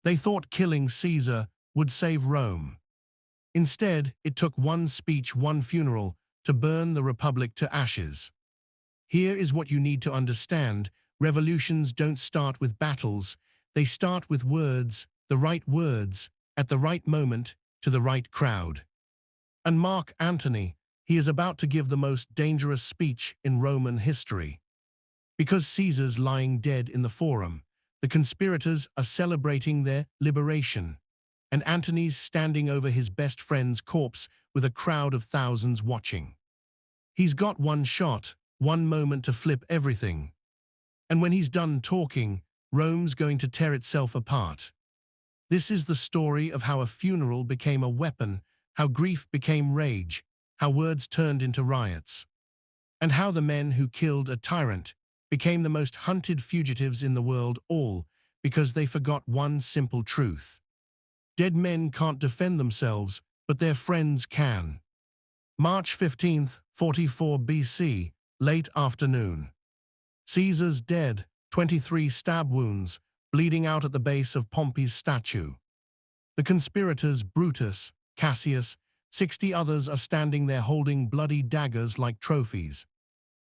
They thought killing Caesar would save Rome. Instead, it took one speech, one funeral, to burn the Republic to ashes. Here is what you need to understand. Revolutions don't start with battles. They start with words, the right words, at the right moment, to the right crowd. And Mark Antony, he is about to give the most dangerous speech in Roman history. Because Caesar's lying dead in the Forum, the conspirators are celebrating their liberation, and Antony's standing over his best friend's corpse with a crowd of thousands watching. He's got one shot, one moment to flip everything. And when he's done talking, Rome's going to tear itself apart. This is the story of how a funeral became a weapon, how grief became rage, how words turned into riots, and how the men who killed a tyrant became the most hunted fugitives in the world, all because they forgot one simple truth. Dead men can't defend themselves, but their friends can. March 15th, 44 BC, late afternoon. Caesar's dead, 23 stab wounds, bleeding out at the base of Pompey's statue. The conspirators Brutus, Cassius, 60 others are standing there holding bloody daggers like trophies.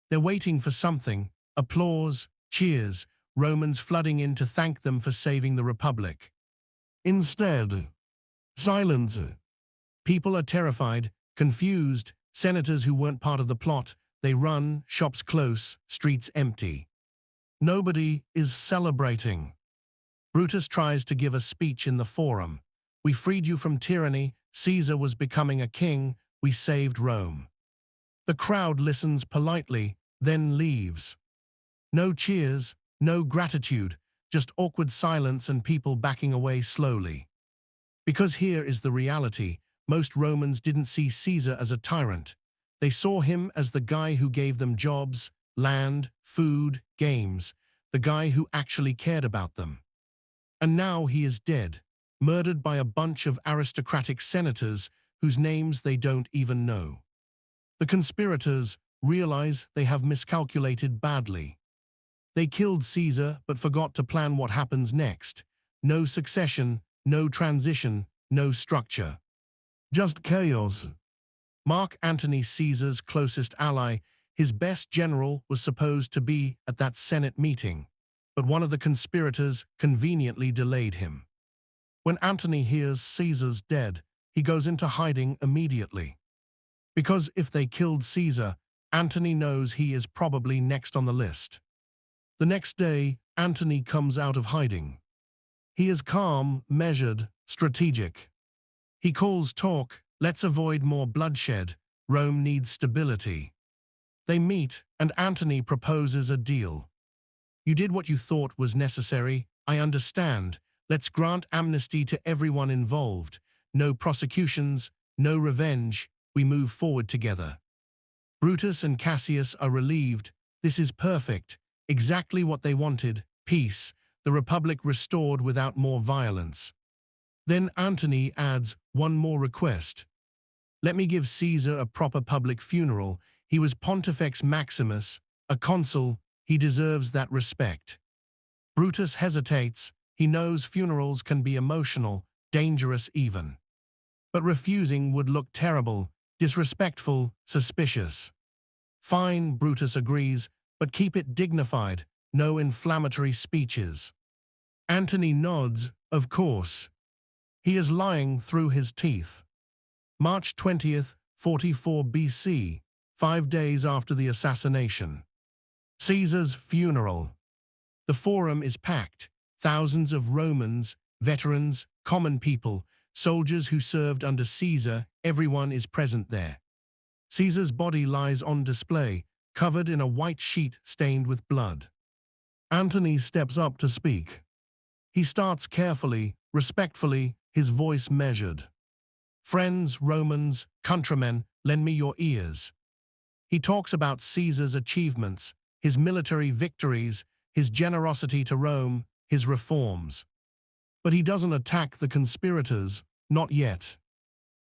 They're waiting for something, applause, cheers, Romans flooding in to thank them for saving the Republic. Instead, silence. People are terrified, confused, senators who weren't part of the plot, they run, shops close, streets empty. Nobody is celebrating. Brutus tries to give a speech in the Forum. We freed you from tyranny, Caesar was becoming a king, we saved Rome. The crowd listens politely, then leaves. No cheers, no gratitude, just awkward silence and people backing away slowly. Because here is the reality, most Romans didn't see Caesar as a tyrant. They saw him as the guy who gave them jobs, land, food, games, the guy who actually cared about them. And now he is dead, murdered by a bunch of aristocratic senators whose names they don't even know. The conspirators realize they have miscalculated badly. They killed Caesar but forgot to plan what happens next. No succession, no transition, no structure. Just chaos. Mark Antony, Caesar's closest ally, his best general, was supposed to be at that Senate meeting, but one of the conspirators conveniently delayed him. When Antony hears Caesar's dead, he goes into hiding immediately. Because if they killed Caesar, Antony knows he is probably next on the list. The next day, Antony comes out of hiding. He is calm, measured, strategic. He calls talk, let's avoid more bloodshed, Rome needs stability. They meet, and Antony proposes a deal. You did what you thought was necessary, I understand. Let's grant amnesty to everyone involved. No prosecutions, no revenge, we move forward together. Brutus and Cassius are relieved. This is perfect, exactly what they wanted, peace, the Republic restored without more violence. Then Antony adds one more request. Let me give Caesar a proper public funeral. He was Pontifex Maximus, a consul, he deserves that respect. Brutus hesitates. He knows funerals can be emotional, dangerous even. But refusing would look terrible, disrespectful, suspicious. Fine, Brutus agrees, but keep it dignified, no inflammatory speeches. Antony nods, of course. He is lying through his teeth. March 20th, 44 BC, 5 days after the assassination. Caesar's funeral. The Forum is packed. Thousands of Romans, veterans, common people, soldiers who served under Caesar, everyone is present there. Caesar's body lies on display, covered in a white sheet stained with blood. Antony steps up to speak. He starts carefully, respectfully, his voice measured. Friends, Romans, countrymen, lend me your ears. He talks about Caesar's achievements, his military victories, his generosity to Rome, his reforms. But he doesn't attack the conspirators, not yet.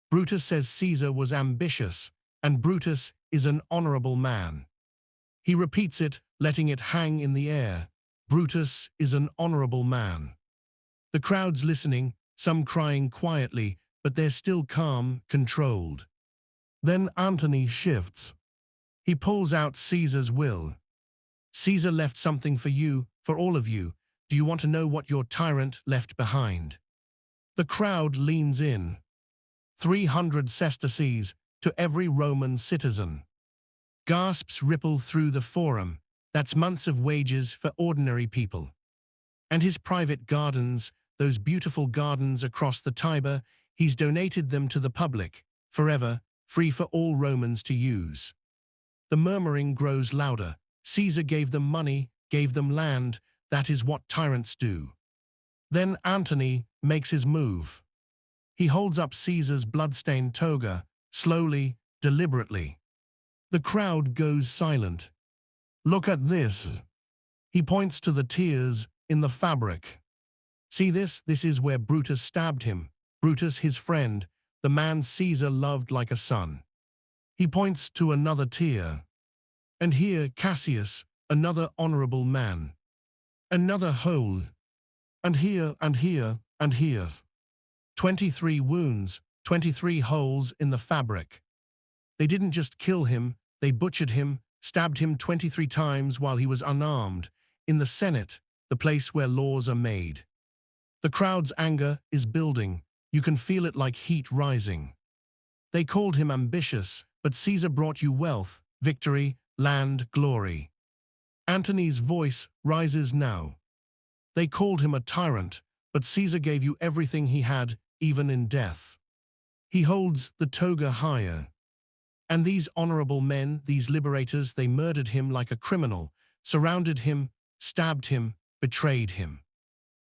Brutus says Caesar was ambitious, and Brutus is an honorable man. He repeats it, letting it hang in the air. Brutus is an honorable man. The crowd's listening, some crying quietly, but they're still calm, controlled. Then Antony shifts. He pulls out Caesar's will. Caesar left something for you, for all of you. Do you want to know what your tyrant left behind? The crowd leans in. 300 sesterces to every Roman citizen. Gasps ripple through the forum. That's months of wages for ordinary people. And his private gardens, those beautiful gardens across the Tiber, he's donated them to the public, forever, free for all Romans to use. The murmuring grows louder. Caesar gave them money, gave them land. That is what tyrants do. Then Antony makes his move. He holds up Caesar's blood-stained toga, slowly, deliberately. The crowd goes silent. Look at this. He points to the tears in the fabric. See this? This is where Brutus stabbed him. Brutus, his friend, the man Caesar loved like a son. He points to another tear. And here Cassius, another honorable man. Another hole. And here, and here, and here. 23 wounds, 23 holes in the fabric. They didn't just kill him, they butchered him, stabbed him 23 times while he was unarmed, in the Senate, the place where laws are made. The crowd's anger is building. You can feel it like heat rising. They called him ambitious, but Caesar brought you wealth, victory, land, glory. Antony's voice rises now. They called him a tyrant, but Caesar gave you everything he had, even in death. He holds the toga higher. And these honorable men, these liberators, they murdered him like a criminal, surrounded him, stabbed him, betrayed him.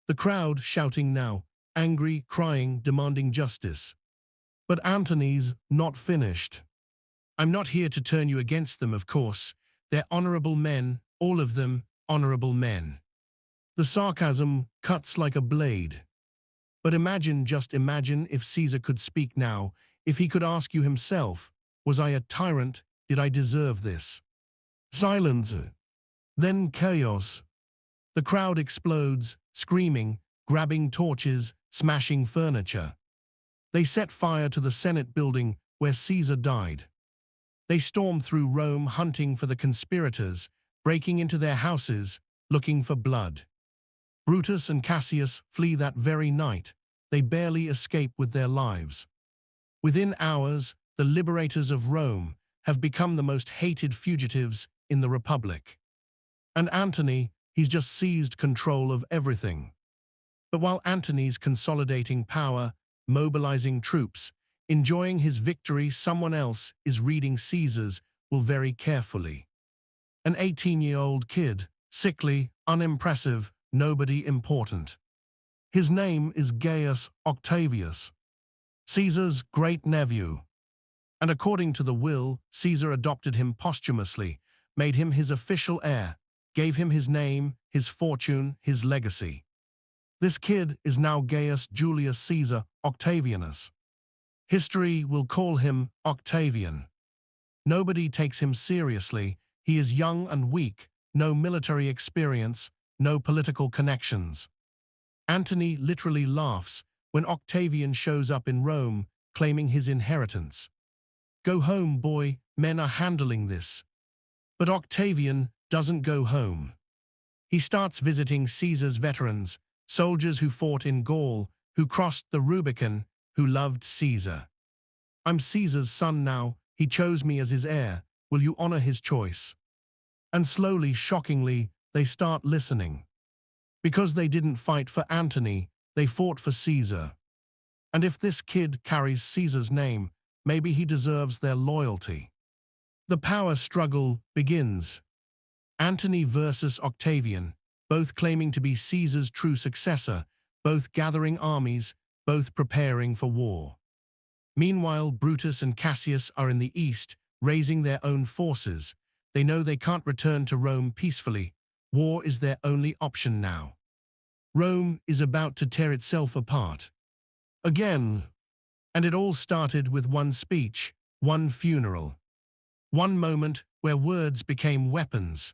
The crowd shouting now, angry, crying, demanding justice. But Antony's not finished. I'm not here to turn you against them, of course. They're honorable men, all of them honorable men. The sarcasm cuts like a blade. But imagine, just imagine if Caesar could speak now, if he could ask you himself, was I a tyrant? Did I deserve this? Silence. Then chaos. The crowd explodes, screaming, grabbing torches, smashing furniture. They set fire to the Senate building where Caesar died. They storm through Rome hunting for the conspirators, breaking into their houses, looking for blood. Brutus and Cassius flee that very night. They barely escape with their lives. Within hours, the liberators of Rome have become the most hated fugitives in the Republic. And Antony, he's just seized control of everything. But while Antony's consolidating power, mobilizing troops, enjoying his victory, someone else is reading Caesar's will very carefully. An 18-year-old kid, sickly, unimpressive, nobody important. His name is Gaius Octavius, Caesar's great nephew. And according to the will, Caesar adopted him posthumously, made him his official heir, gave him his name, his fortune, his legacy. This kid is now Gaius Julius Caesar Octavianus. History will call him Octavian. Nobody takes him seriously. He is young and weak, no military experience, no political connections. Antony literally laughs when Octavian shows up in Rome, claiming his inheritance. Go home, boy, men are handling this. But Octavian doesn't go home. He starts visiting Caesar's veterans, soldiers who fought in Gaul, who crossed the Rubicon, who loved Caesar. I'm Caesar's son now, he chose me as his heir, will you honor his choice? And slowly, shockingly, they start listening. Because they didn't fight for Antony, they fought for Caesar. And if this kid carries Caesar's name, maybe he deserves their loyalty. The power struggle begins. Antony versus Octavian, both claiming to be Caesar's true successor, both gathering armies, both preparing for war. Meanwhile, Brutus and Cassius are in the east, raising their own forces. They know they can't return to Rome peacefully. War is their only option now. Rome is about to tear itself apart. Again. And it all started with one speech, one funeral. One moment where words became weapons.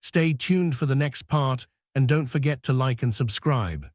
Stay tuned for the next part, and don't forget to like and subscribe.